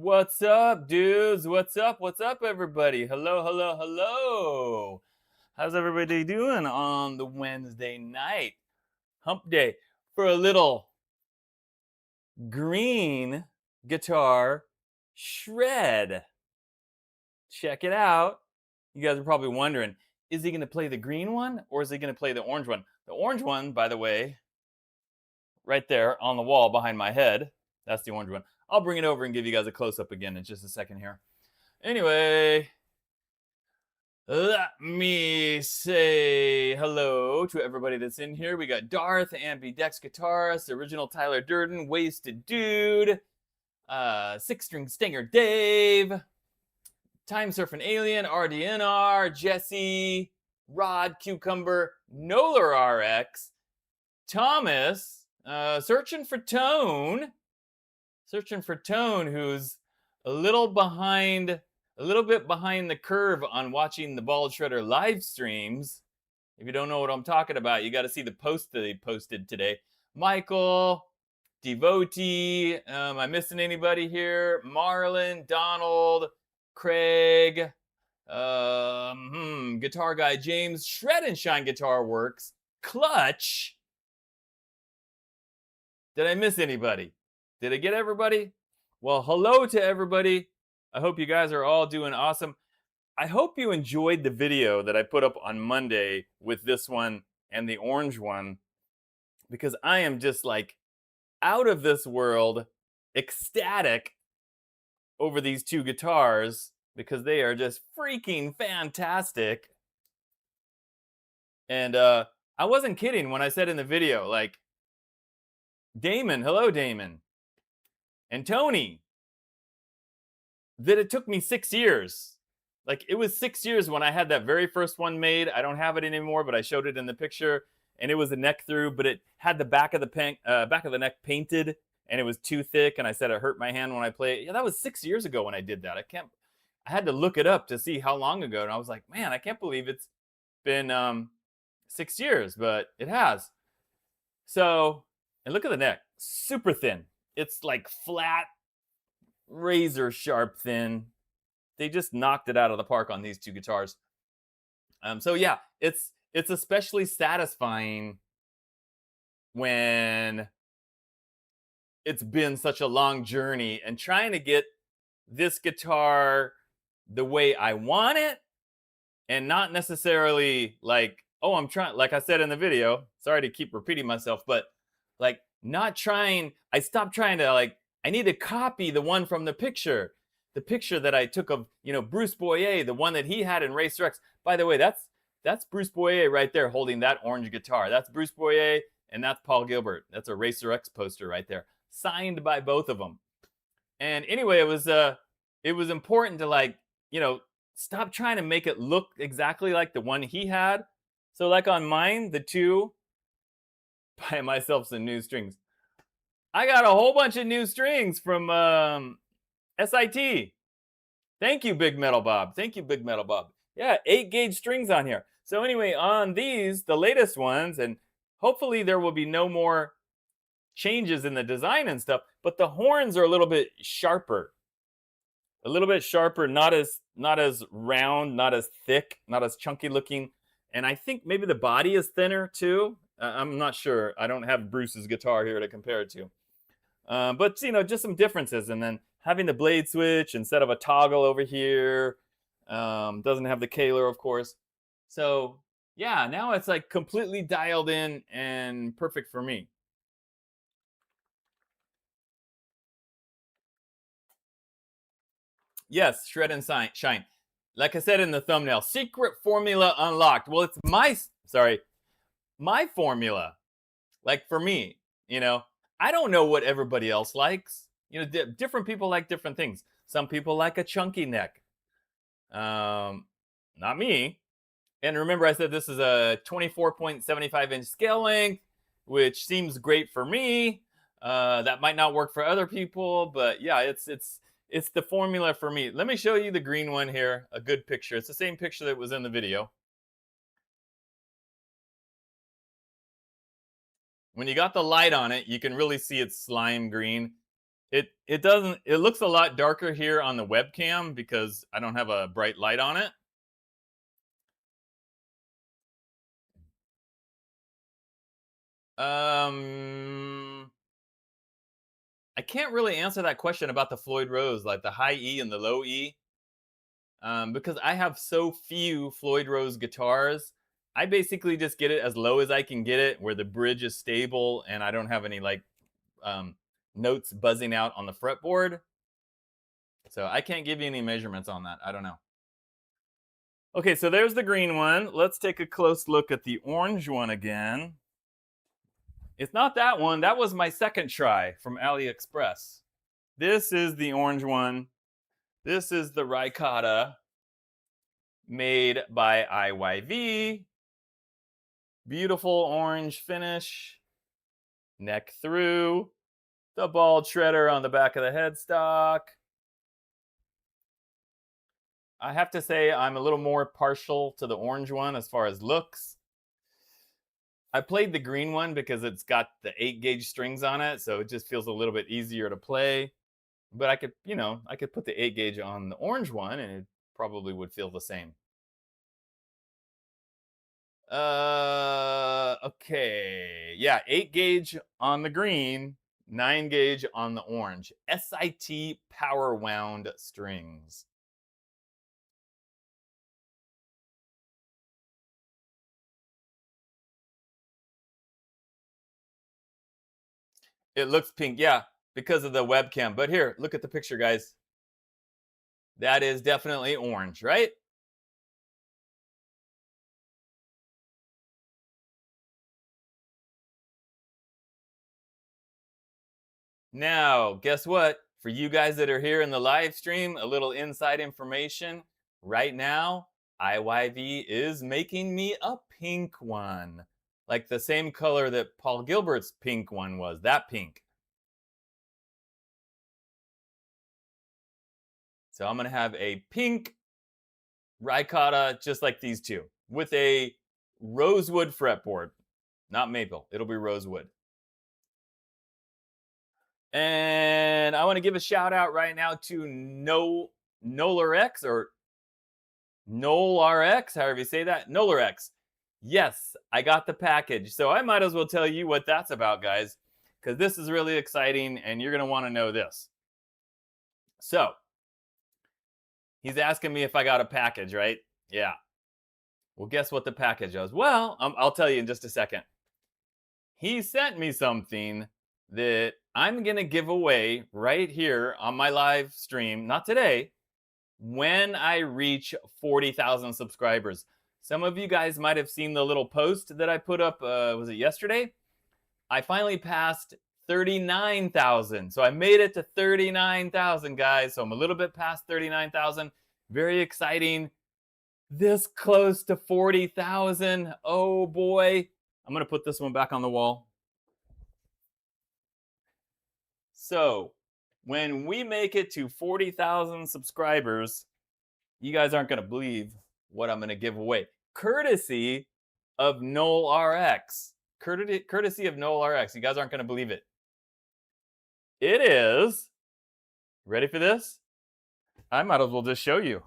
What's up, dudes? What's up? What's up, everybody? Hello, hello, hello. How's everybody doing on the Wednesday night? Hump day for a little green guitar shred. Check it out. You guys are probably wondering, is he going to play the green one or is he going to play the orange one? The orange one, by the way, right there on the wall behind my head, that's the orange one. I'll bring it over and give you guys a close up again in just a second here. Anyway, let me say hello to everybody that's in here. We got Darth, Ambidex guitarist, original Tyler Durden, Wasted Dude, Six String Stinger Dave, Time Surfing Alien, RDNR, Jesse, Rod, Cucumber, Nolar RX, Thomas, Searching for Tone, who's a little bit behind the curve on watching the Bald Shredder live streams. If you don't know what I'm talking about, you got to see the post that they posted today. Michael, Devotee, am I missing anybody here? Marlon, Donald, Craig, Guitar Guy James, Shred and Shine Guitar Works, Clutch. Did I miss anybody? Did I get everybody? Well, hello to everybody. I hope you guys are all doing awesome. I hope you enjoyed the video that I put up on Monday with this one and the orange one, because I am just like out of this world, ecstatic over these two guitars because they are just freaking fantastic. And I wasn't kidding when I said in the video, like, Damon, hello, Damon, and Tony, that it took me 6 years. Like, it was 6 years when I had that very first one made. I don't have it anymore, but I showed it in the picture, and it was a neck through, but it had the back of the neck painted, and it was too thick, and I said it hurt my hand when I played. Yeah, that was 6 years ago when I did that. I had to look it up to see how long ago, and I was like, man, I can't believe it's been 6 years, but it has. So, and look at the neck, super thin. It's like flat, razor sharp thin. They just knocked it out of the park on these two guitars. So yeah, it's especially satisfying when it's been such a long journey and trying to get this guitar the way I want it, and not necessarily like, oh, I'm trying, like I said in the video, sorry to keep repeating myself, but like not trying, I stopped trying to like, I need to copy the one from the picture that I took of, Bruce Boyer, the one that he had in Racer X. By the way, that's Bruce Boyer right there holding that orange guitar. That's Bruce Boyer and that's Paul Gilbert. That's a Racer X poster right there, signed by both of them. And anyway, it was important to like, stop trying to make it look exactly like the one he had. So like on mine, the two, buy myself some new strings. I got a whole bunch of new strings from SIT. Thank you, Big Metal Bob. Thank you, Big Metal Bob. Yeah, 8-gauge strings on here. So anyway, on these, the latest ones, and hopefully there will be no more changes in the design and stuff, but the horns are a little bit sharper. Not as round, not as thick, not as chunky looking. And I think maybe the body is thinner too. I'm not sure. I don't have Bruce's guitar here to compare it to. But, just some differences. And then having the blade switch instead of a toggle over here. Doesn't have the Kaler, of course. So, yeah, now it's like completely dialed in and perfect for me. Yes, Shred and Shine. Like I said in the thumbnail, secret formula unlocked. Well, it's my formula. Like for me, I don't know what everybody else likes. You know, different people like different things. Some people like a chunky neck. Not me. And remember, I said this is a 24.75-inch scale length, which seems great for me. That might not work for other people, but yeah, it's the formula for me. Let me show you the green one here, a good picture. It's the same picture that was in the video. When you got the light on it, you can really see it's slime green. It doesn't, it looks a lot darker here on the webcam because I don't have a bright light on it. I can't really answer that question about the Floyd Rose, like the high E and the low E, because I have so few Floyd Rose guitars. I basically just get it as low as I can get it, where the bridge is stable and I don't have any like notes buzzing out on the fretboard. So I can't give you any measurements on that. I don't know. Okay, so there's the green one. Let's take a close look at the orange one again. It's not that one. That was my second try from AliExpress. This is the orange one. This is the Ricotta made by IYV. Beautiful orange finish. Neck through. The ball shredder on the back of the headstock. I have to say I'm a little more partial to the orange one as far as looks. I played the green one because it's got the 8-gauge strings on it, so it just feels a little bit easier to play. But I could, you know, I could put the 8-gauge on the orange one and it probably would feel the same. Okay. Yeah, 8-gauge on the green, 9-gauge on the orange. SIT power wound strings. It looks pink, yeah, because of the webcam. But here, look at the picture, guys. That is definitely orange, right? Now, guess what? For you guys that are here in the live stream, a little inside information. Right now, IYV is making me a pink one. Like the same color that Paul Gilbert's pink one was, that pink. So I'm gonna have a pink Ricotta just like these two with a rosewood fretboard, not maple. It'll be rosewood. And I want to give a shout out right now to NolarX or NolarX, however you say that, NolarX. Yes, I got the package. So I might as well tell you what that's about, guys, because this is really exciting and you're going to want to know this. So he's asking me if I got a package, right? Yeah. Well, guess what the package was? Well, I'll tell you in just a second. He sent me something that I'm going to give away right here on my live stream, not today, when I reach 40,000 subscribers. Some of you guys might have seen the little post that I put up, was it yesterday? I finally passed 39,000. So I made it to 39,000, guys. So I'm a little bit past 39,000. Very exciting. This close to 40,000. Oh boy. I'm going to put this one back on the wall. So when we make it to 40,000 subscribers, you guys aren't going to believe what I'm going to give away. Courtesy of NolarX. Courtesy of NolarX. You guys aren't going to believe it. It is, ready for this? I might as well just show you.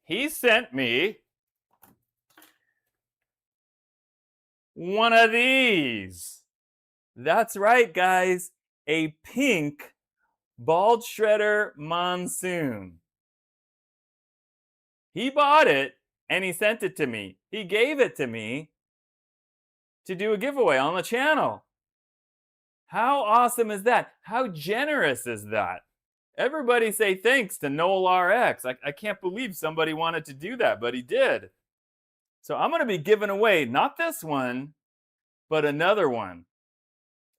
He sent me one of these. That's right, guys. A pink Ball Shredder Monsoon. He bought it and he sent it to me. He gave it to me to do a giveaway on the channel. How awesome is that? How generous is that? Everybody say thanks to NolarX. I can't believe somebody wanted to do that, but he did. So I'm going to be giving away not this one, but another one.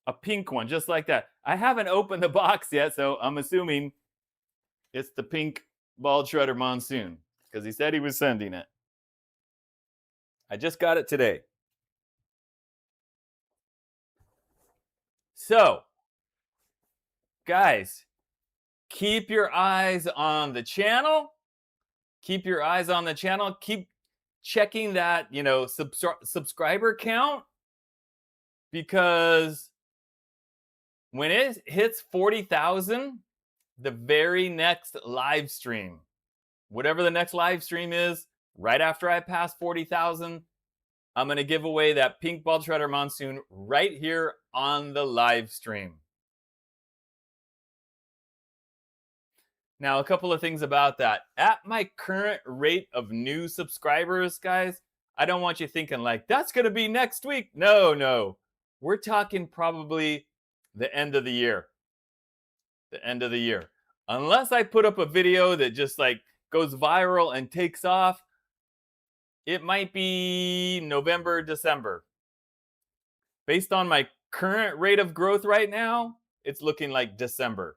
a pink one, just like that. I haven't opened the box yet, so I'm assuming it's the pink Bald Shredder Monsoon because he said he was sending it. I just got it today. So, guys, keep your eyes on the channel. Keep your eyes on the channel. Keep checking that, subscriber count, because when it hits 40,000, the very next live stream, whatever the next live stream is, right after I pass 40,000, I'm going to give away that pink Bald Shredder Monsoon right here on the live stream. Now, a couple of things about that. At my current rate of new subscribers, guys, I don't want you thinking like, that's going to be next week. No. We're talking probably the end of the year. The end of the year. Unless I put up a video that just like goes viral and takes off, it might be November, December. Based on my current rate of growth right now, it's looking like December.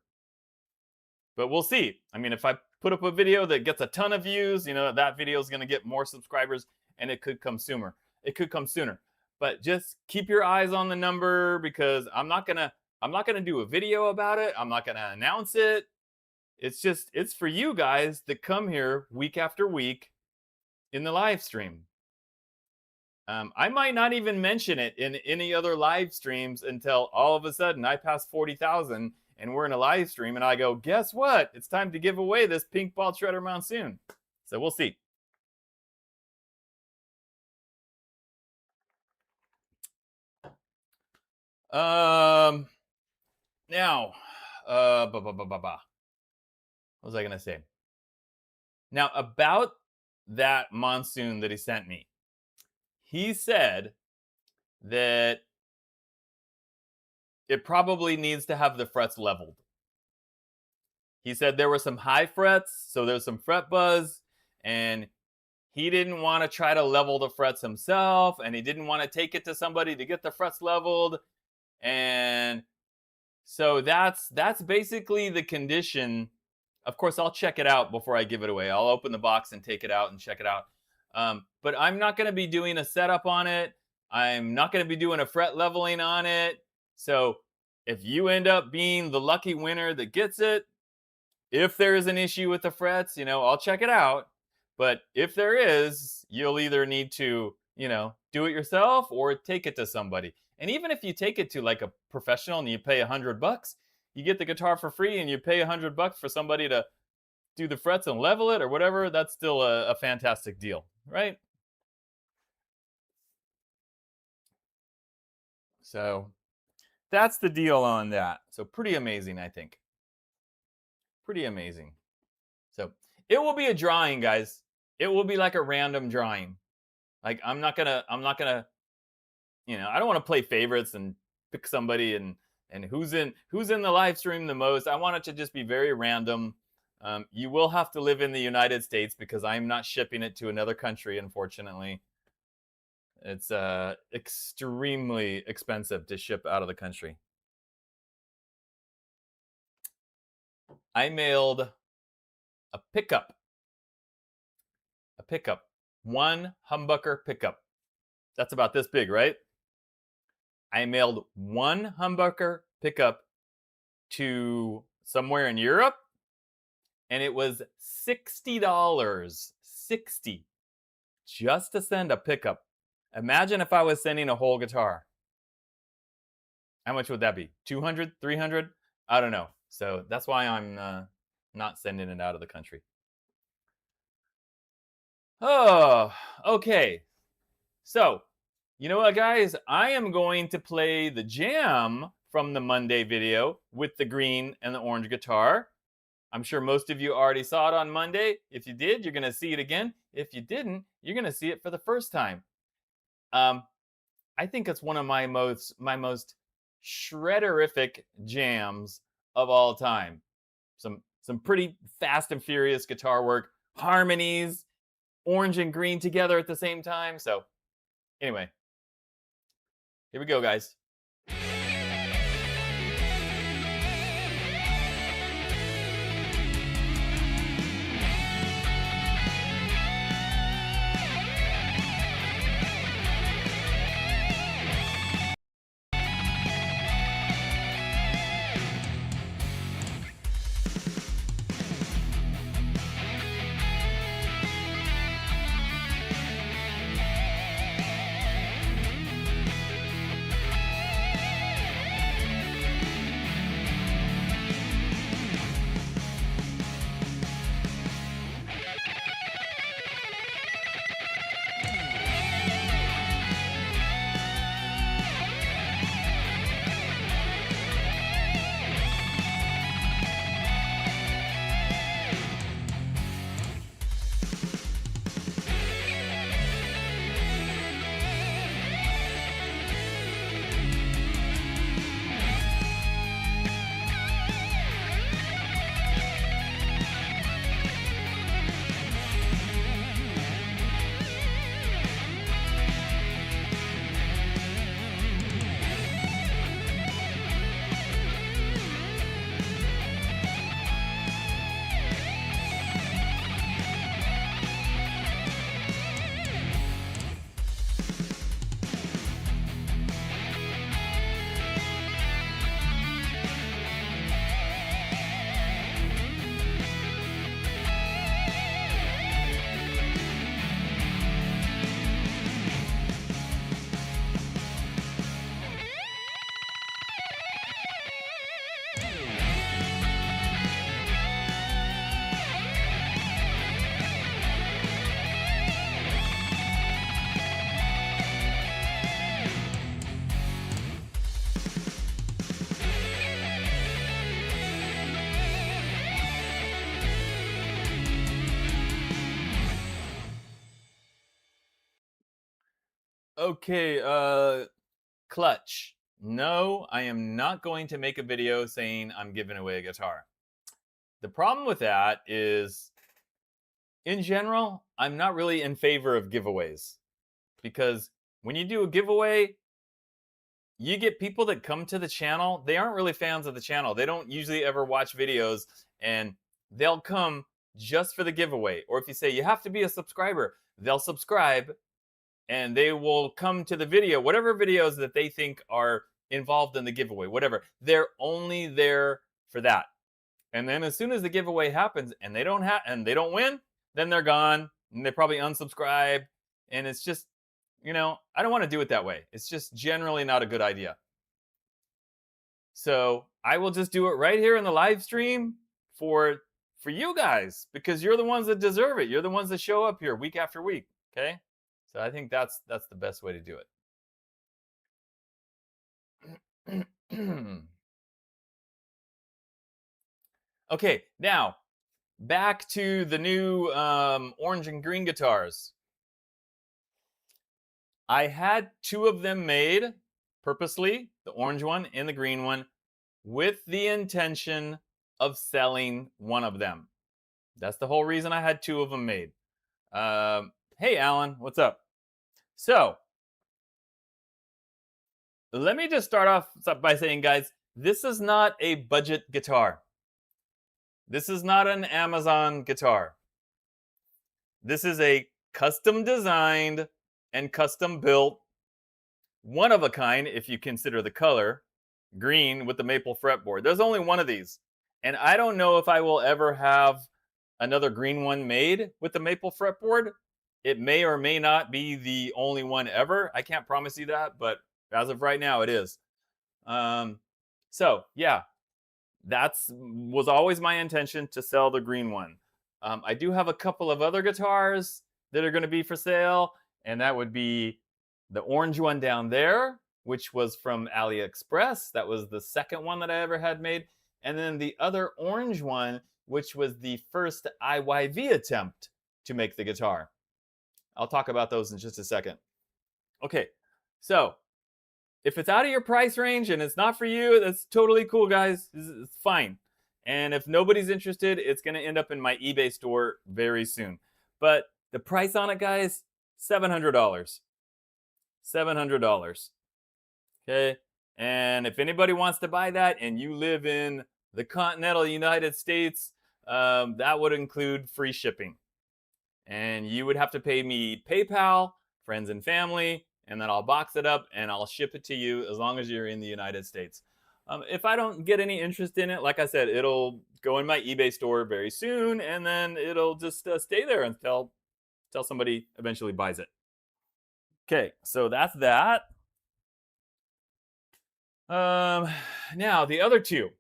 But we'll see. I mean, if I put up a video that gets a ton of views, that video is going to get more subscribers, and it could come sooner. But just keep your eyes on the number, because I'm not gonna do a video about it. I'm not gonna announce it. It's for you guys that come here week after week in the live stream. I might not even mention it in any other live streams until all of a sudden I pass 40,000 and we're in a live stream and I go, guess what? It's time to give away this pink Bald Shredder Monsoon. So we'll see. Now, what was I gonna say? Now, about that monsoon that he sent me, he said that it probably needs to have the frets leveled. He said there were some high frets, so there's some fret buzz, and he didn't want to try to level the frets himself, and he didn't want to take it to somebody to get the frets leveled. And so that's basically the condition. Of course, I'll check it out before I give it away. I'll open the box and take it out and check it out. But I'm not going to be doing a setup on it. I'm not going to be doing a fret leveling on it. So if you end up being the lucky winner that gets it, if there is an issue with the frets, I'll check it out. But if there is, you'll either need to, do it yourself or take it to somebody. And even if you take it to like a professional and you pay $100, you get the guitar for free, and you pay $100 for somebody to do the frets and level it or whatever, that's still a fantastic deal, right? So that's the deal on that. So pretty amazing, I think. Pretty amazing. So it will be a drawing, guys. It will be like a random drawing. Like I'm not gonna, I don't want to play favorites and pick somebody and who's in the live stream the most. I want it to just be very random. You will have to live in the United States because I'm not shipping it to another country, unfortunately. It's extremely expensive to ship out of the country. I mailed a pickup. One humbucker pickup. That's about this big, right? I mailed one humbucker pickup to somewhere in Europe, and it was $60. $60 just to send a pickup. Imagine if I was sending a whole guitar. How much would that be? 200, 300? I don't know. So that's why I'm not sending it out of the country. Oh, okay. So, you know what, guys? I am going to play the jam from the Monday video with the green and the orange guitar. I'm sure most of you already saw it on Monday. If you did, you're going to see it again. If you didn't, you're going to see it for the first time. I think it's one of my most shredderific jams of all time. Some pretty fast and furious guitar work, harmonies, orange and green together at the same time. So anyway, here we go, guys. Okay, Clutch. No, I am not going to make a video saying I'm giving away a guitar. The problem with that is, in general, I'm not really in favor of giveaways because when you do a giveaway, you get people that come to the channel. They aren't really fans of the channel. They don't usually ever watch videos, and they'll come just for the giveaway. Or if you say you have to be a subscriber, they'll subscribe and they will come to the video, whatever videos that they think are involved in the giveaway, whatever. They're only there for that. And then as soon as the giveaway happens and they don't win, then they're gone and they probably unsubscribe. And it's just, I don't want to do it that way. It's just generally not a good idea. So I will just do it right here in the live stream for you guys, because you're the ones that deserve it. You're the ones that show up here week after week. Okay. So I think that's the best way to do it. Okay, now back to the new orange and green guitars. I had two of them made purposely, the orange one and the green one, with the intention of selling one of them. That's the whole reason I had two of them made. Hey, Alan, what's up? So, let me just start off by saying, guys, this is not a budget guitar. This is not an Amazon guitar. This is a custom designed and custom built, one of a kind, if you consider the color, green with the maple fretboard. There's only one of these. And I don't know if I will ever have another green one made with the maple fretboard. It may or may not be the only one ever. I can't promise you that, but as of right now, it is. So yeah, was always my intention to sell the green one. I do have a couple of other guitars that are going to be for sale, and that would be the orange one down there, which was from AliExpress. That was the second one that I ever had made. And then the other orange one, which was the first IYV attempt to make the guitar. I'll talk about those in just a second. Okay, so if it's out of your price range and it's not for you, that's totally cool, guys. It's fine. And if nobody's interested, it's going to end up in my eBay store very soon. But the price on it, guys, $700. $700. Okay? And if anybody wants to buy that and you live in the continental United States, that would include free shipping. And you would have to pay me PayPal, friends and family, and then I'll box it up and I'll ship it to you as long as you're in the United States. If I don't get any interest in it, like I said, it'll go in my eBay store very soon, and then it'll just stay there until somebody eventually buys it. Okay, so that's that. Now, the other two.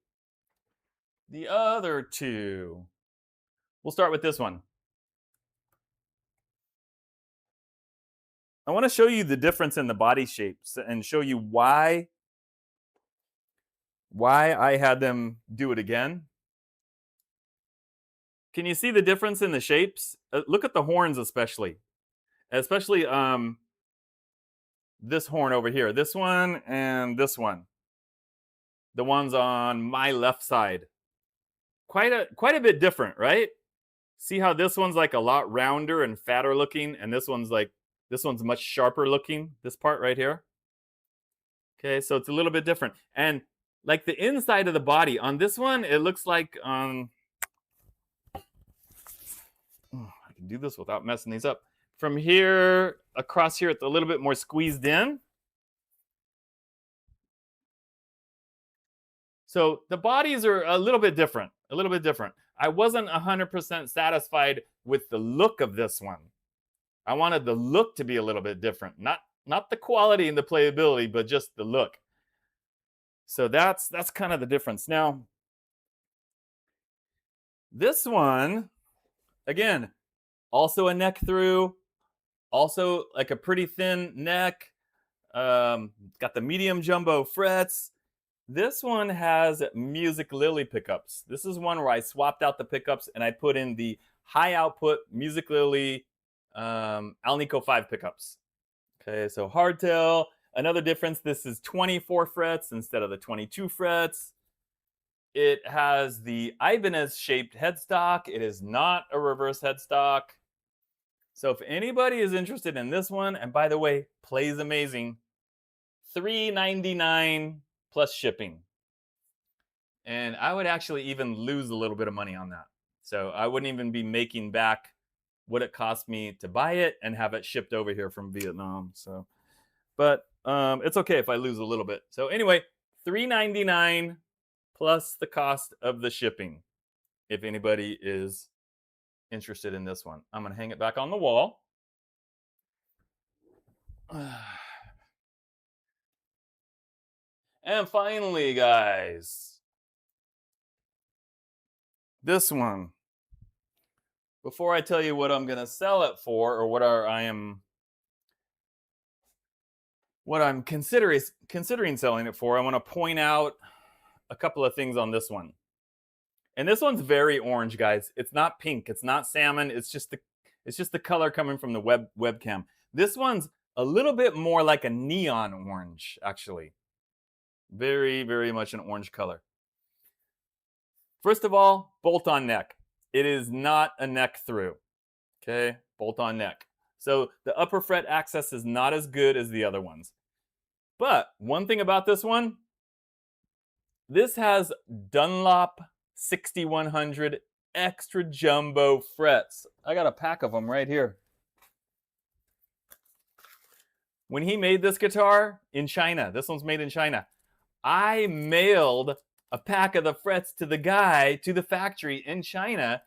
We'll start with this one. I want to show you the difference in the body shapes and show you why I had them do it again. Can you see the difference in the shapes? Look at the horns especially this horn over here, this one and this one, the ones on my left side. Quite a bit different, right? See how this one's like a lot rounder and fatter looking, and this one's much sharper looking, this part right here. Okay, so it's a little bit different. And like the inside of the body on this one, it looks like I can do this without messing these up. From here across here, it's a little bit more squeezed in. So the bodies are a little bit different, I wasn't 100% satisfied with the look of this one. I wanted the look to be a little bit different, not the quality and the playability, but just the look. So that's kind of the difference. Now, this one, again, also a neck through, also like a pretty thin neck, got the medium jumbo frets. This one has Music Lily pickups. This is one where I swapped out the pickups and I put in the high output Music Lily Alnico 5 pickups. Okay, so hardtail. Another difference, this is 24 frets instead of the 22 frets. It has the Ibanez shaped headstock. It is not a reverse headstock. So if anybody is interested in this one, and by the way, plays amazing, $399 plus shipping. And I would actually even lose a little bit of money on that. So I wouldn't even be making back what it cost me to buy it and have it shipped over here from Vietnam. So, but it's okay if I lose a little bit. So anyway, $399 plus the cost of the shipping. If anybody is interested in this one, I'm gonna hang it back on the wall. And finally, guys, this one. Before I tell you what I'm gonna sell it for, or what I'm considering selling it for, I want to point out a couple of things on this one. And this one's very orange, guys. It's not pink. It's not salmon. It's just the color coming from the webcam. This one's a little bit more like a neon orange, actually. Very, very much an orange color. First of all, bolt-on neck. It is not a neck through. Okay, bolt-on neck. So the upper fret access is not as good as the other ones. But one thing about this one, this has Dunlop 6100 extra jumbo frets. I got a pack of them right here. When he made this guitar in China, this one's made in China, I mailed a pack of the frets to the guy, to the factory in China,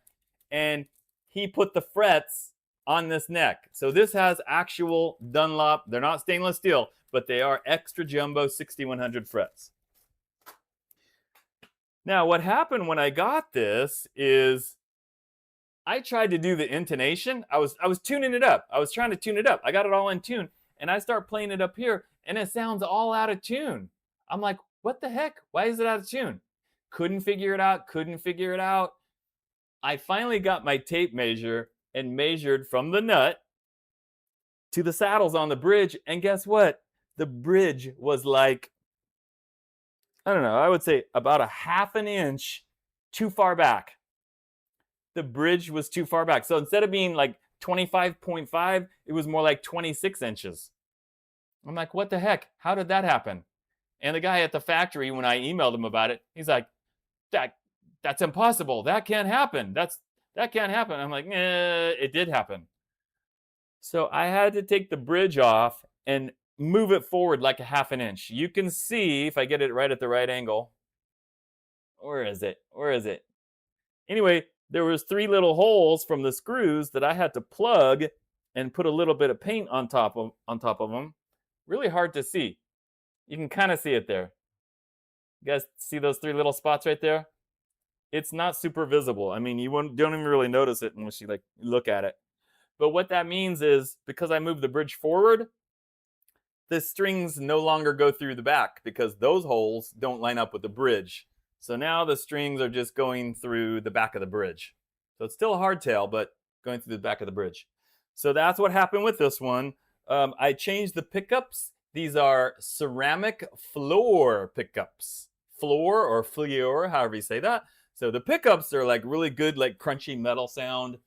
and he put the frets on this neck. So this has actual Dunlop. They're not stainless steel, but they are extra jumbo 6100 frets. Now, what happened when I got this is I tried to do the intonation. I was tuning it up. I was trying to tune it up. I got it all in tune, and I start playing it up here, and it sounds all out of tune. I'm like, what the heck? Why is it out of tune? Couldn't figure it out. I finally got my tape measure and measured from the nut to the saddles on the bridge, and guess what? The bridge was like, I don't know, I would say about a half an inch too far back. The bridge was too far back. So instead of being like 25.5, it was more like 26 inches. I'm like, what the heck? How did that happen? And the guy at the factory, when I emailed him about it, he's like, that's impossible. That can't happen. That can't happen. I'm like, it did happen. So I had to take the bridge off and move it forward like a half an inch. You can see if I get it right at the right angle. Where is it? Anyway, there was 3 little holes from the screws that I had to plug and put a little bit of paint on top of them. Really hard to see. You can kind of see it there. You guys see those 3 little spots right there? It's not super visible. I mean, you don't even really notice it unless you like look at it. But what that means is because I moved the bridge forward, the strings no longer go through the back because those holes don't line up with the bridge. So now the strings are just going through the back of the bridge. So it's still a hardtail, but going through the back of the bridge. So that's what happened with this one. I changed the pickups. These are ceramic floor pickups. Floor or fleur, however you say that. So the pickups are like really good, like crunchy metal sound.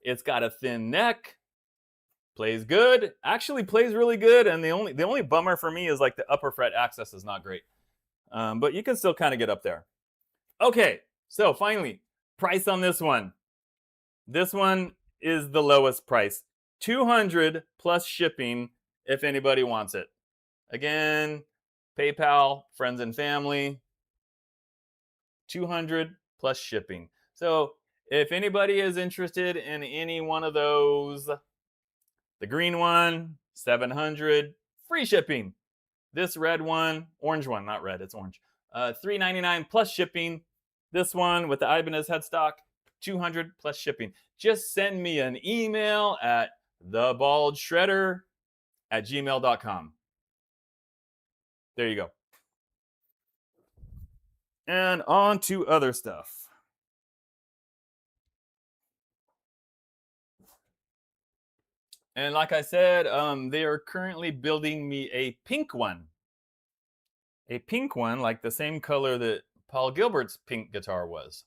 It's got a thin neck. Plays good. Actually plays really good. And the only bummer for me is like the upper fret access is not great. But you can still kind of get up there. Okay, so finally, price on this one. This one is the lowest price. $200 plus shipping if anybody wants it. Again, PayPal, friends and family. $200 plus shipping. So if anybody is interested in any one of those, the green one, $700, free shipping. This red one, orange one, not red, it's orange. $399 plus shipping. This one with the Ibanez headstock, $200 plus shipping. Just send me an email at thebaldshredder@gmail.com. There you go. And on to other stuff. And like I said, they are currently building me a pink one. A pink one, like the same color that Paul Gilbert's pink guitar was.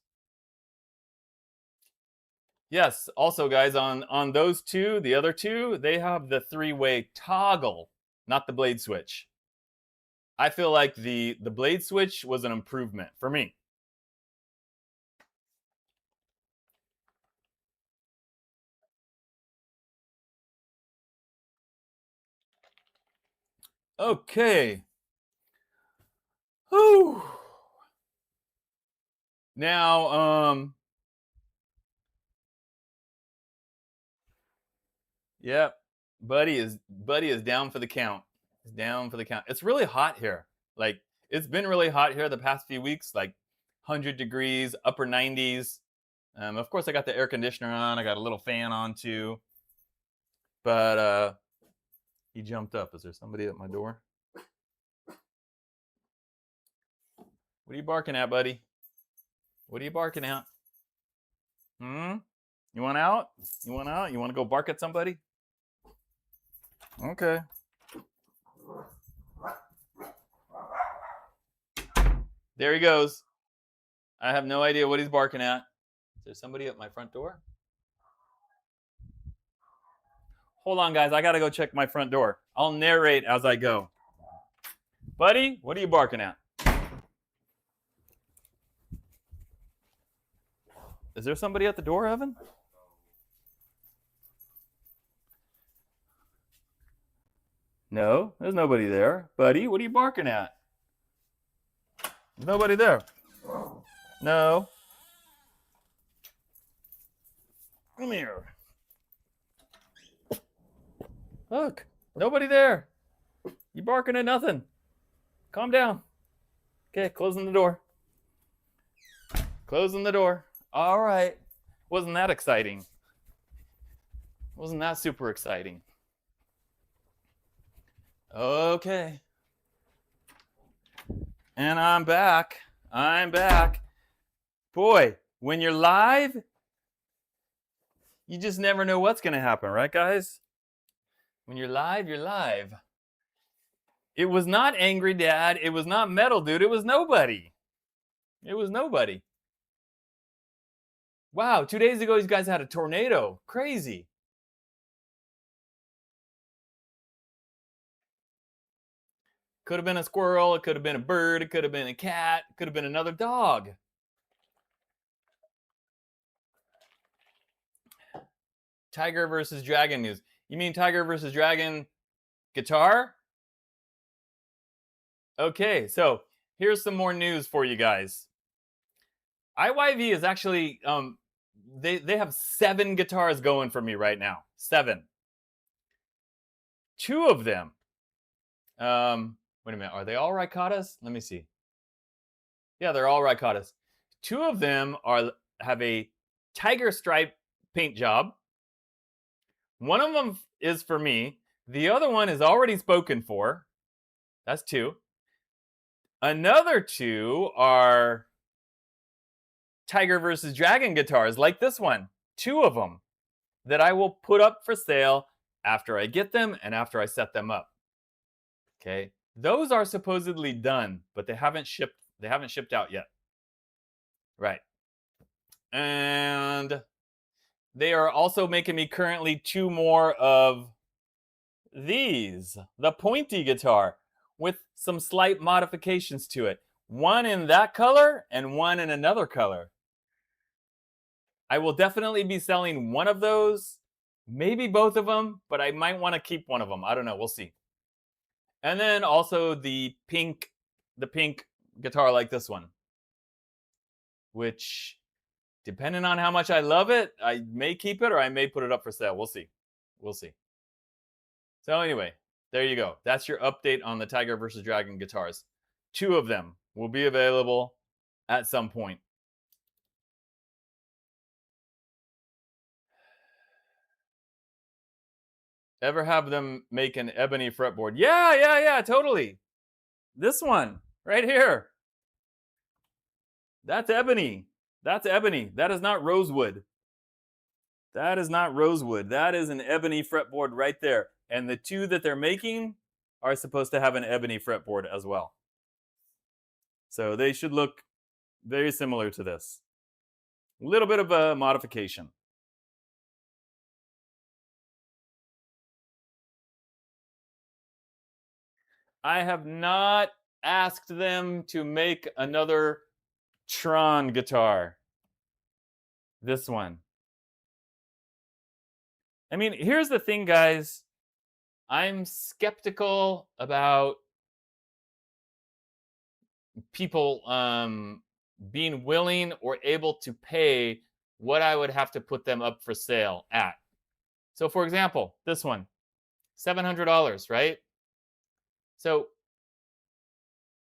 Yes, also guys, on those two, the other two, they have the three-way toggle, not the blade switch. I feel like the blade switch was an improvement for me. Okay. Whew. Now, yep, Buddy is down for the count. He's down for the count. It's really hot here. Like it's been really hot here the past few weeks, like 100 degrees, upper 90s. Of course, I got the air conditioner on. I got a little fan on too. But he jumped up. Is there somebody at my door? What are you barking at, buddy? What are you barking at? You want out? You want out? You want to go bark at somebody? Okay. There he goes. I have no idea what he's barking at. Is there somebody at my front door? Hold on, guys. I got to go check my front door. I'll narrate as I go. Buddy, what are you barking at? Is there somebody at the door, Evan? No, there's nobody there. Buddy, what are you barking at? There's nobody there. No. Come here. Look, nobody there. You barking at nothing. Calm down. Okay, closing the door. Closing the door. All right. Wasn't that exciting? Wasn't that super exciting? Okay. And I'm back. I'm back. Boy, when you're live, you just never know what's going to happen, right, guys? When you're live, you're live. It was not Angry Dad. It was not Metal Dude. It was nobody. It was nobody. Wow, 2 days ago, these guys had a tornado. Crazy. Could have been a squirrel. It could have been a bird. It could have been a cat. It could have been another dog. Tiger versus Dragon news. You mean Tiger versus Dragon guitar? Okay, so here's some more news for you guys. IYV is actually they have 7 guitars going for me right now. 7. 2 of them. Wait a minute. Are they all Ricotas? Let me see. Yeah, they're all Ricotas. 2 of them have a tiger stripe paint job. One of them is for me. The other one is already spoken for. That's 2. Another 2 are Tiger versus Dragon guitars, like this one. 2 of them that I will put up for sale after I get them and after I set them up. Okay, those are supposedly done, but they haven't shipped out yet. Right. And they are also making me currently 2 more of these, the pointy guitar, with some slight modifications to it. One in that color and one in another color. I will definitely be selling one of those, maybe both of them, but I might want to keep one of them. I don't know. We'll see. And then also the pink guitar like this one, which, depending on how much I love it, I may keep it or I may put it up for sale. We'll see. We'll see. So anyway, there you go. That's your update on the Tiger versus Dragon guitars. 2 of them will be available at some point. Ever have them make an ebony fretboard? Yeah, totally. This one right here. That's ebony. That's ebony. That is not rosewood. That is not rosewood. That is an ebony fretboard right there. And the two that they're making are supposed to have an ebony fretboard as well. So they should look very similar to this. A little bit of a modification. I have not asked them to make another Tron guitar. This one. I mean, here's the thing, guys. I'm skeptical about people being willing or able to pay what I would have to put them up for sale at. So, for example, this one, $700, right? So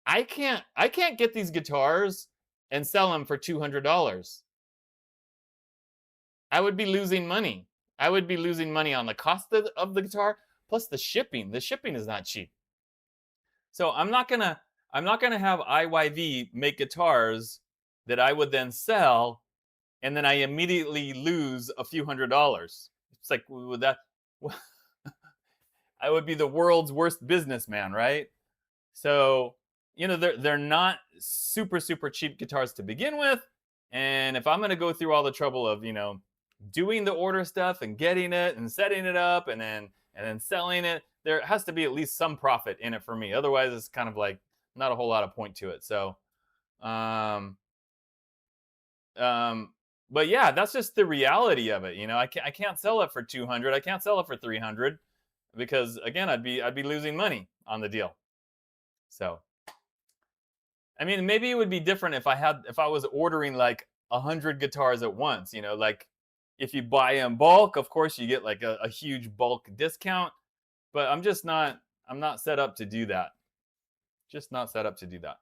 I can't get these guitars and sell them for $200. I would be losing money. I would be losing money on the cost of the guitar plus the shipping. The shipping is not cheap. So I'm not gonna have IYV make guitars that I would then sell, and then I immediately lose a few $100s. It's like, would that? I would be the world's worst businessman, right? So they're not super cheap guitars to begin with, and if I'm gonna go through all the trouble of doing the order stuff and getting it and setting it up and then selling it, there has to be at least some profit in it for me. Otherwise, it's kind of like not a whole lot of point to it. So, but yeah, that's just the reality of it. I can't sell it for 200. I can't sell it for 300 because again, I'd be losing money on the deal. So, I mean, maybe it would be different if I was ordering like 100 guitars at once. Like if you buy in bulk, of course you get like a huge bulk discount. But I'm not set up to do that. Just not set up to do that.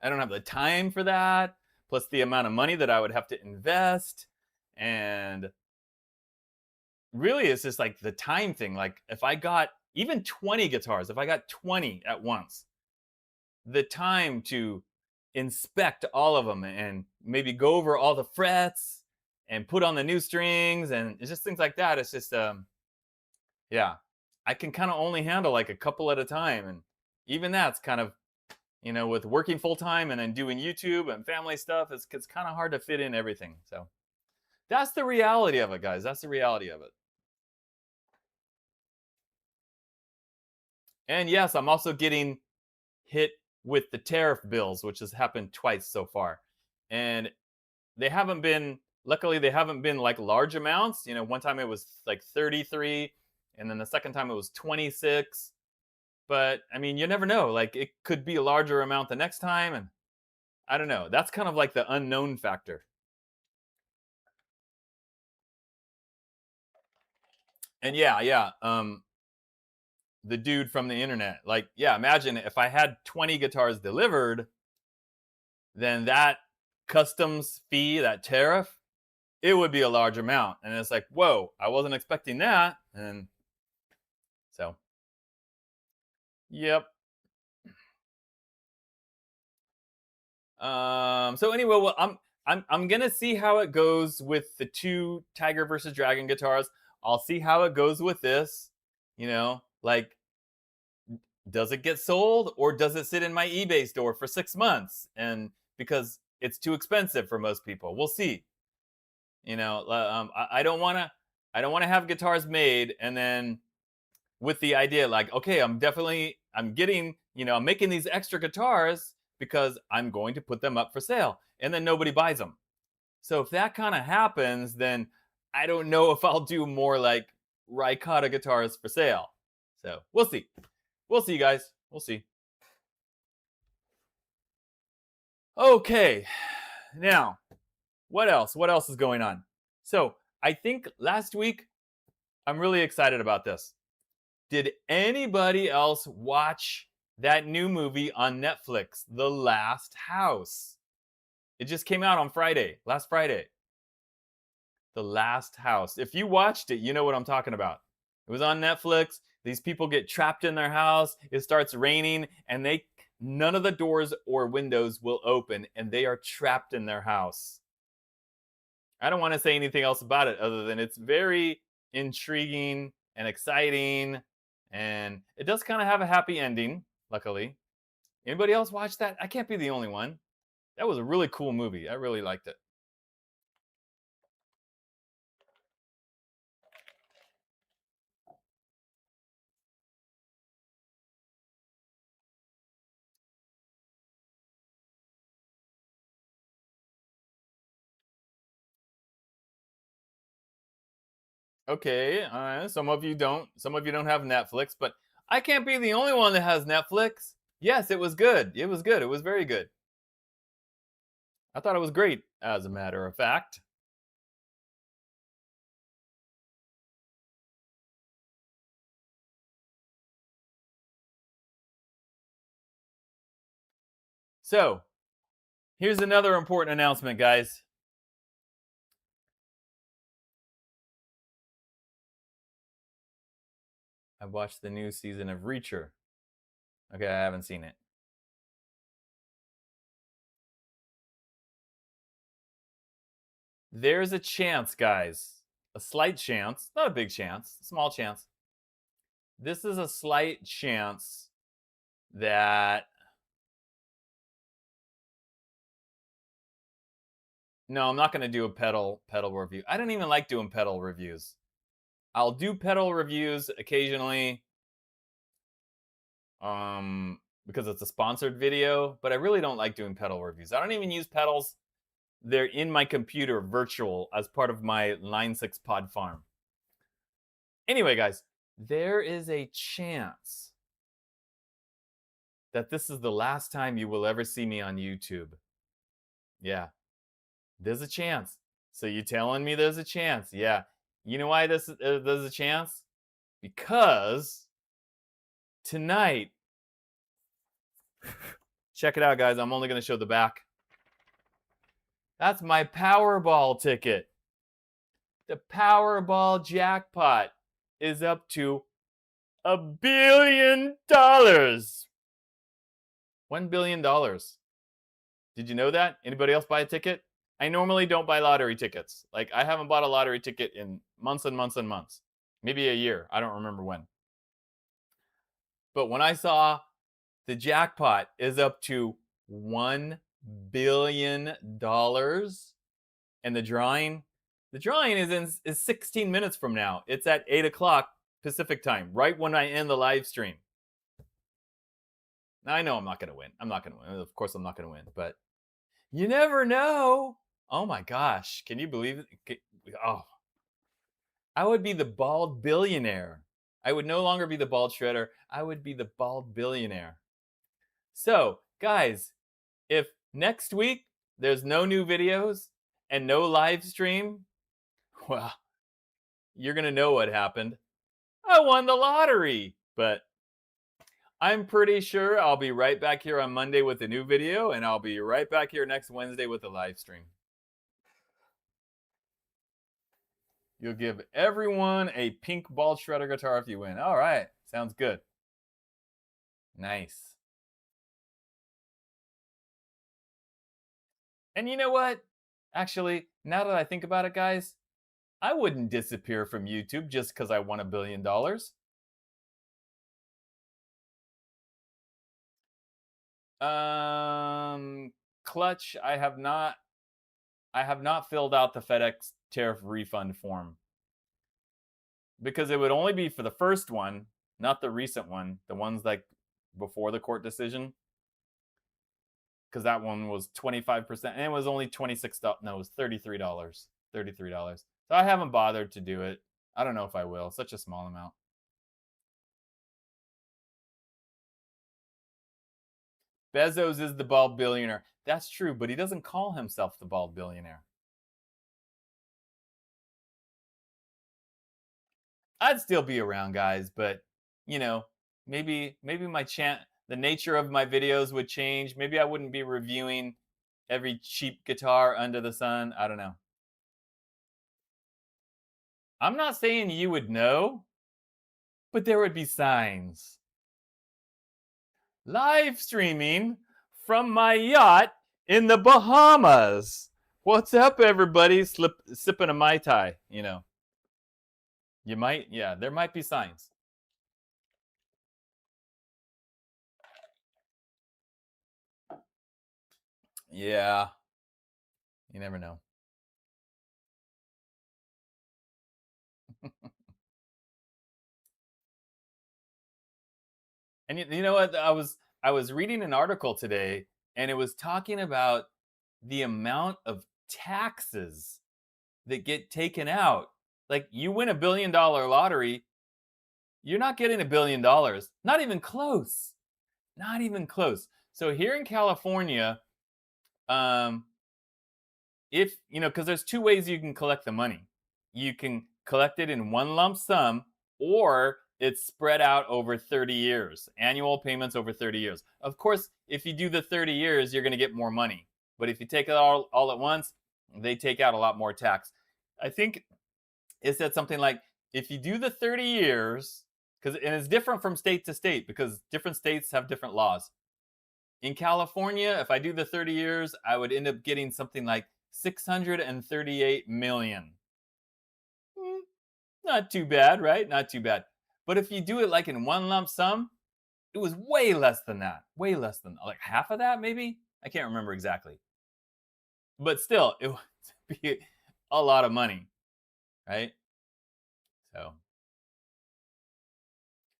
I don't have the time for that, plus the amount of money that I would have to invest. And really, it's just like the time thing. Like if I got even 20 guitars, if I got 20 at once, the time to inspect all of them and maybe go over all the frets and put on the new strings and it's just things like that. It's just yeah, I can kind of only handle like a couple at a time, and even that's kind of with working full time and then doing YouTube and family stuff, it's kind of hard to fit in everything. So that's the reality of it, guys. That's the reality of it. And yes, I'm also getting hit with the tariff bills, which has happened twice so far. And luckily they haven't been like large amounts. One time it was like 33 and then the second time it was 26. But I mean, you never know. Like it could be a larger amount the next time. And I don't know. That's kind of like the unknown factor. And yeah. The dude from the internet. Like, yeah, imagine if I had 20 guitars delivered, then that customs fee, that tariff, it would be a large amount. And it's like, whoa, I wasn't expecting that. And so, yep. So anyway, well, I'm gonna see how it goes with the two Tiger versus Dragon guitars. I'll see how it goes with this. Like, does it get sold or does it sit in my eBay store for 6 months? And because it's too expensive for most people, we'll see. I don't want to have guitars made and then with the idea like, okay, I'm making these extra guitars because I'm going to put them up for sale and then nobody buys them. So if that kind of happens, then I don't know if I'll do more like Ricata guitars for sale. So we'll see. We'll see, guys. We'll see. Okay. Now, what else? What else is going on? So I think last week, I'm really excited about this. Did anybody else watch that new movie on Netflix, The Last House? It just came out on last Friday. The Last House. If you watched it, you know what I'm talking about. It was on Netflix. These people get trapped in their house. It starts raining and none of the doors or windows will open and they are trapped in their house. I don't want to say anything else about it other than it's very intriguing and exciting, and it does kind of have a happy ending, luckily. Anybody else watch that? I can't be the only one. That was a really cool movie. I really liked it. Okay, some of you don't. Some of you don't have Netflix, but I can't be the only one that has Netflix. Yes, it was good. It was good. It was very good. I thought it was great, as a matter of fact. So, here's another important announcement, guys. I watched the new season of Reacher. Okay, I haven't seen it. There's a chance, guys, a slight chance, not a big chance, a small chance. This is a slight chance that no, I'm not going to do a pedal review. I don't even like doing pedal reviews. I'll do pedal reviews occasionally because it's a sponsored video, but I really don't like doing pedal reviews. I don't even use pedals. They're in my computer virtual as part of my Line 6 pod farm. Anyway, guys, there is a chance that this is the last time you will ever see me on YouTube. Yeah, there's a chance. So you telling me there's a chance? Yeah. You know why there's a chance? Because tonight, check it out, guys. I'm only going to show the back. That's my Powerball ticket. The Powerball jackpot is up to $1 billion. $1 billion. Did you know that? Anybody else buy a ticket? I normally don't buy lottery tickets. Like, I haven't bought a lottery ticket in months and months and months. Maybe a year. I don't remember when. But when I saw the jackpot is up to $1 billion and the drawing is 16 minutes from now. It's at 8 o'clock Pacific time, right when I end the live stream. Now, I know I'm not going to win. I'm not going to win. Of course, I'm not going to win, but you never know. Oh my gosh. Can you believe it? Oh, I would be the bald billionaire. I would no longer be the bald shredder. I would be the bald billionaire. So, guys, if next week there's no new videos and no live stream, well, you're going to know what happened. I won the lottery. But I'm pretty sure I'll be right back here on Monday with a new video, and I'll be right back here next Wednesday with a live stream. You'll give everyone a pink bald shredder guitar if you win. All right. Sounds good. Nice. And you know what? Actually, now that I think about it, guys, I wouldn't disappear from YouTube just because I won $1 billion. Clutch, I have not filled out the FedEx tariff refund form because it would only be for the first one, not the recent one, the ones like before the court decision. Because that one was 25%, and it was only $26. No, it was $33. $33. So I haven't bothered to do it. I don't know if I will. Such a small amount. Bezos is the bald billionaire. That's true, but he doesn't call himself the bald billionaire. I'd still be around, guys, but you know, maybe my the nature of my videos would change. Maybe I wouldn't be reviewing every cheap guitar under the sun. I don't know. I'm not saying you would know, but there would be signs. Live streaming from my yacht in the Bahamas. What's up, everybody? Sipping a Mai Tai, you know. You might, yeah, there might be signs. Yeah, you never know. And you know what? I was reading an article today, and it was talking about the amount of taxes that get taken out. Like you win $1 billion lottery, you're not getting $1 billion. Not even close. Not even close. So here in California, um, if you know, because there's two ways you can collect the money. You can collect it in one lump sum, or it's spread out over 30 years, annual payments over 30 years. Of course, if you do the 30 years, you're going to get more money. But if you take it all at once, they take out a lot more tax. I think it said something like if you do the 30 years, because and it's different from state to state because different states have different laws. In California, if I do the 30 years, I would end up getting something like 638 million. Mm, Not too bad, right? Not too bad. But if you do it like in one lump sum, it was way less than that. Way less than like half of that, maybe. I can't remember exactly. But still, it would be a lot of money, right? So,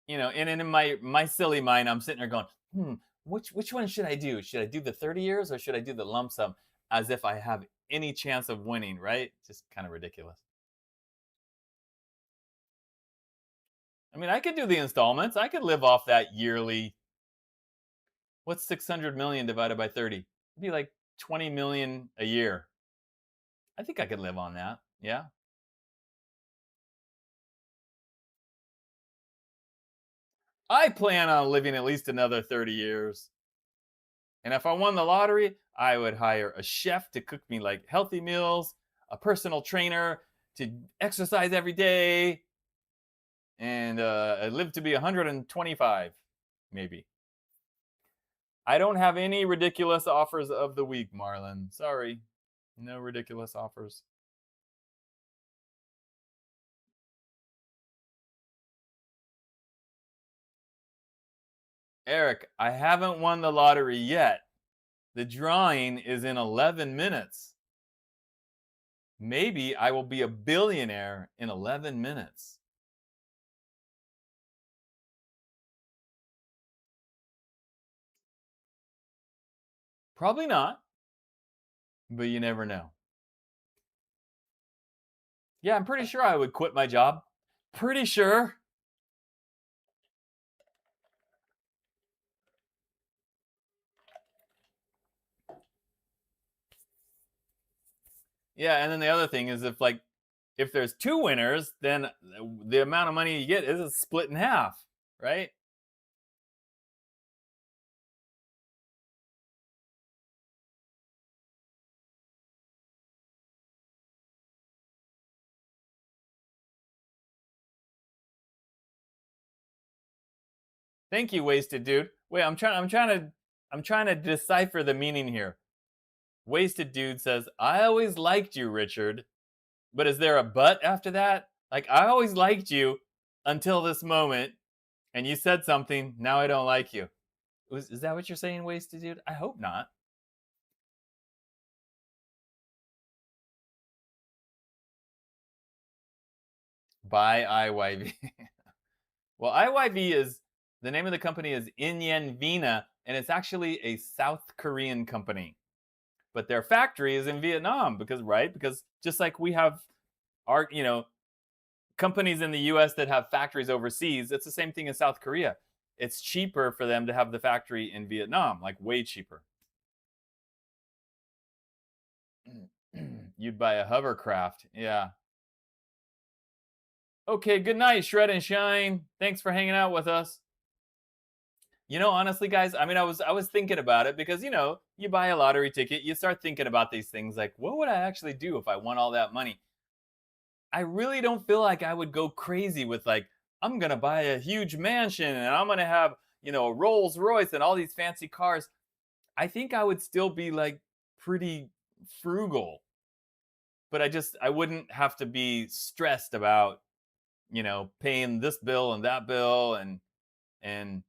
and in my silly mind, I'm sitting there going, which one should I do? Should I do the 30 years or should I do the lump sum as if I have any chance of winning, right? Just kind of ridiculous. I mean, I could do the installments. I could live off that yearly. What's 600 million divided by 30? It'd be like 20 million a year. I think I could live on that. Yeah. I plan on living at least another 30 years. And if I won the lottery, I would hire a chef to cook me like healthy meals, a personal trainer to exercise every day, and I live to be 125, maybe. I don't have any ridiculous offers of the week, Marlon. Sorry. No ridiculous offers. Eric, I haven't won the lottery yet. The drawing is in 11 minutes. Maybe I will be a billionaire in 11 minutes. Probably not, but you never know. Yeah, I'm pretty sure I would quit my job. Pretty sure. Yeah, and then the other thing is if there's two winners, then the amount of money you get is split in half, right? Thank you, wasted dude. Wait, I'm trying to decipher the meaning here. Wasted dude says, "I always liked you, Richard." But is there a but after that? Like I always liked you until this moment, and you said something. Now I don't like you. Is that what you're saying, wasted dude? I hope not. Buy IYV. Well, IYV is the name of the company is Inyen Vina, and it's actually a South Korean company. But their factory is in Vietnam because just like we have our companies in the US that have factories overseas, it's the same thing in South Korea. It's cheaper for them to have the factory in Vietnam, like way cheaper. You'd buy a hovercraft. Yeah. Okay, good night, Shred and Shine. Thanks for hanging out with us. Honestly, guys, I mean, I was thinking about it because you buy a lottery ticket, you start thinking about these things like, what would I actually do if I won all that money? I really don't feel like I would go crazy with like, I'm gonna buy a huge mansion and I'm gonna have a Rolls Royce and all these fancy cars. I think I would still be like pretty frugal. but I wouldn't have to be stressed about, paying this bill and that bill and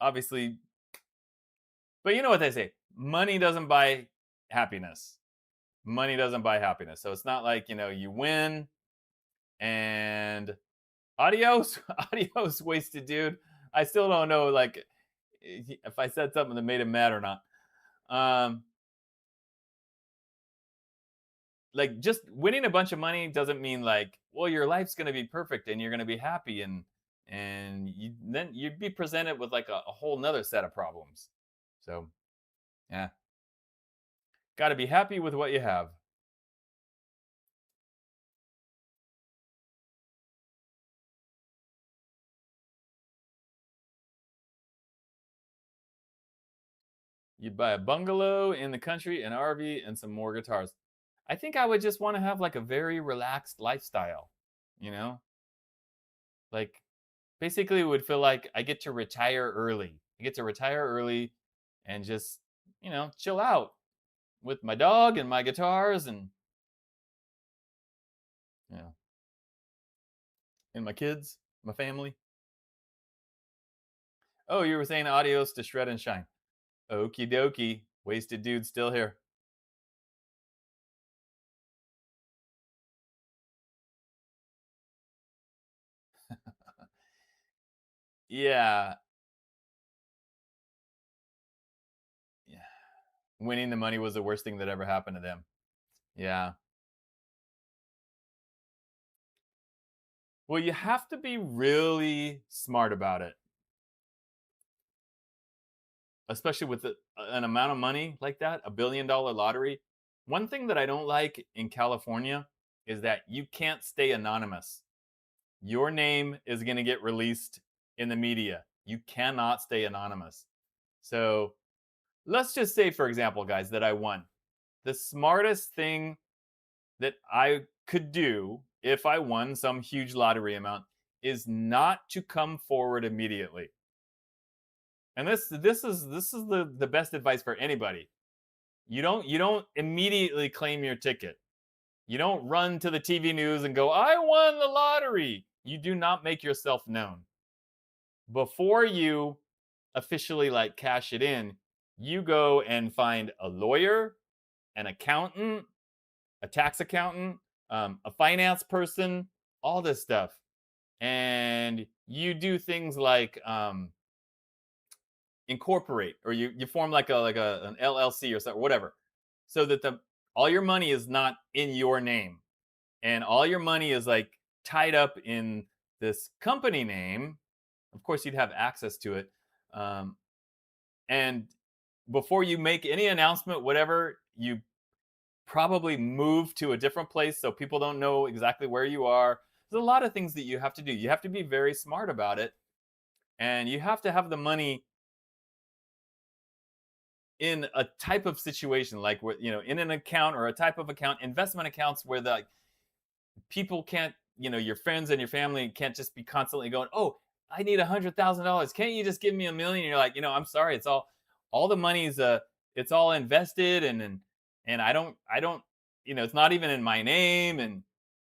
obviously, but you know what they say, money doesn't buy happiness. Money doesn't buy happiness. So it's not like, you win and adios, adios, wasted dude. I still don't know, like, if I said something that made him mad or not. Um, like, just winning a bunch of money doesn't mean like, well, your life's gonna be perfect and you're gonna be happy and then you'd be presented with like a whole nother set of problems. So yeah, got to be happy with what you have. You'd buy a bungalow in the country, an RV, and some more guitars. I think I would just want to have like a very relaxed lifestyle, you know? Like basically it would feel like I get to retire early. I get to retire early and just, chill out with my dog and my guitars and and my kids, my family. Oh, you were saying adios to Shred and Shine. Okie dokie. Wasted dude still here. Yeah. Yeah. Winning the money was the worst thing that ever happened to them. Yeah. Well, you have to be really smart about it, especially with an amount of money like that, $1 billion lottery. One thing that I don't like in California is that you can't stay anonymous. Your name is going to get released in the media. You cannot stay anonymous. So let's just say, for example, guys, that I won. The smartest thing that I could do if I won some huge lottery amount is not to come forward immediately. And this is the best advice for anybody. You don't immediately claim your ticket. You don't run to the TV news and go, "I won the lottery." You do not make yourself known. Before you officially like cash it in, you go and find a lawyer, an accountant, a tax accountant, a finance person, all this stuff. And you do things like incorporate, or you form like an LLC or something, whatever, so that the all your money is not in your name, and all your money is like tied up in this company name. Of course, you'd have access to it, and before you make any announcement, whatever, you probably move to a different place so people don't know exactly where you are. There's a lot of things that you have to do. You have to be very smart about it, and you have to have the money in a type of situation like in an account or a type of account, investment accounts, where the people can't, your friends and your family can't just be constantly going, "Oh, I need $100,000, can't you just give me a million?" And you're like, I'm sorry, it's all the money's it's all invested, and I don't it's not even in my name, and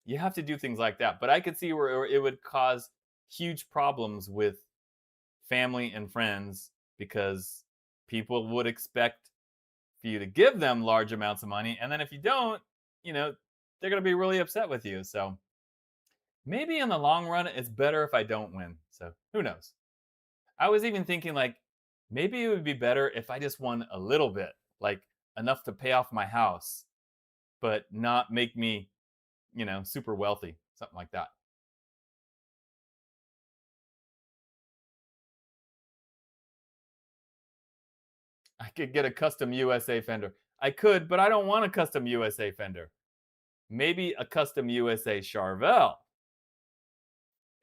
you have to do things like that. But I could see where it would cause huge problems with family and friends, because people would expect for you to give them large amounts of money, and then if you don't, you know they're going to be really upset with you. So maybe in the long run it's better if I don't win. So who knows? I was even thinking like maybe it would be better if I just won a little bit, like enough to pay off my house, but not make me, super wealthy, something like that. I could get a custom USA Fender. I could, but I don't want a custom USA Fender. Maybe a custom USA Charvel.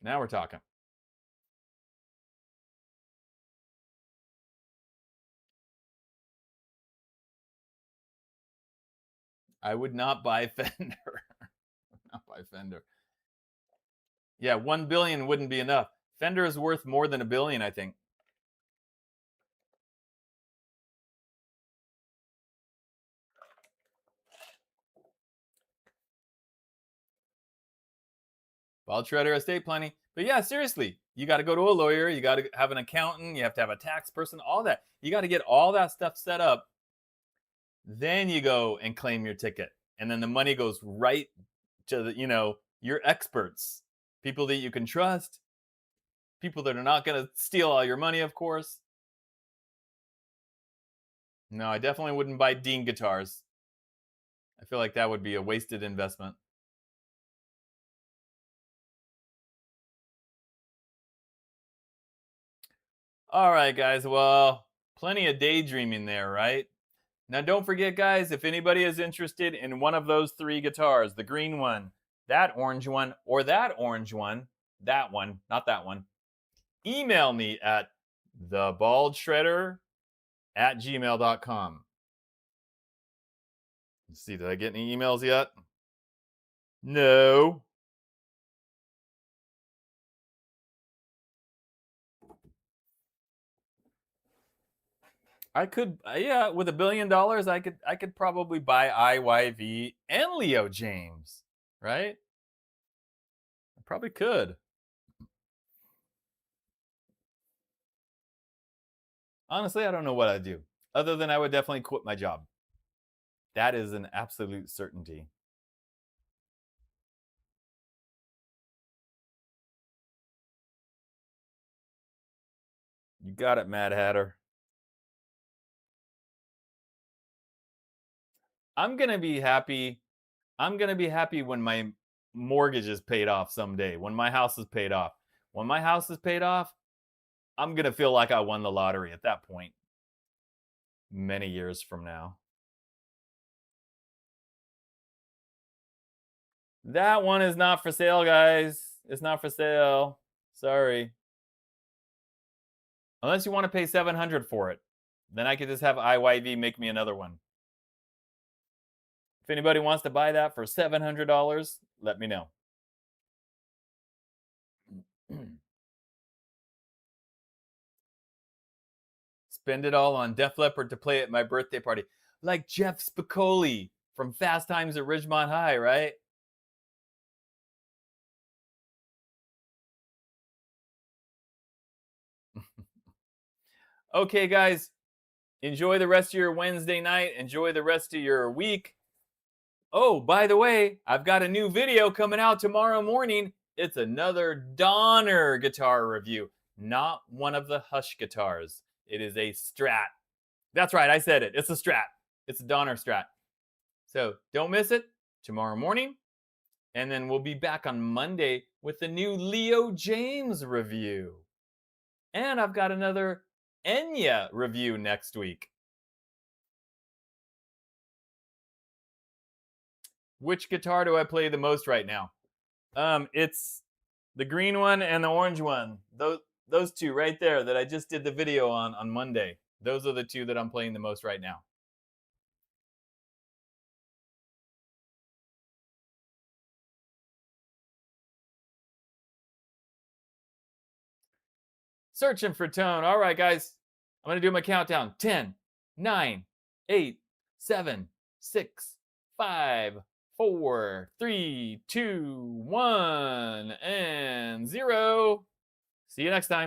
Now we're talking. I would not buy Fender. Not buy Fender. Yeah, 1 billion wouldn't be enough. Fender is worth more than a billion, I think. Bald Shredder estate planning. But yeah, seriously, you got to go to a lawyer. You got to have an accountant. You have to have a tax person. All that. You got to get all that stuff set up. Then you go and claim your ticket, and then the money goes right to your experts, people that you can trust, people that are not going to steal all your money, of course. No, I definitely wouldn't buy Dean guitars. I feel like that would be a wasted investment. All right, guys. Well, plenty of daydreaming there, right? Now, don't forget, guys, if anybody is interested in one of those three guitars, the green one, that orange one, or that orange one, that one, not that one, email me at thebaldshredder@gmail.com. Let's see, did I get any emails yet? No. I could, yeah, with $1 billion, I could probably buy IYV and Leo James, right? I probably could. Honestly, I don't know what I'd do, other than I would definitely quit my job. That is an absolute certainty. You got it, Mad Hatter. I'm gonna be happy. I'm gonna be happy when my mortgage is paid off someday. When my house is paid off. When my house is paid off, I'm gonna feel like I won the lottery at that point. Many years from now. That one is not for sale, guys. It's not for sale. Sorry. Unless you want to pay $700 for it, then I could just have IYV make me another one. If anybody wants to buy that for $700, let me know. Spend it all on Def Leppard to play at my birthday party. Like Jeff Spicoli from Fast Times at Ridgemont High, right? Okay, guys, enjoy the rest of your Wednesday night. Enjoy the rest of your week. Oh, by the way, I've got a new video coming out tomorrow morning. It's another Donner guitar review, not one of the Hush guitars. It is a Strat. That's right, I said it. It's a Strat. It's a Donner Strat. So don't miss it tomorrow morning. And then we'll be back on Monday with the new Leo James review. And I've got another Enya review next week. Which guitar do I play the most right now? It's the green one and the orange one. Those two right there that I just did the video on Monday. Those are the two that I'm playing the most right now. Searching for tone. All right, guys. I'm going to do my countdown. 10, 9, 8, 7, 6, 5, 4, 3, 2, 1, and 0. See you next time.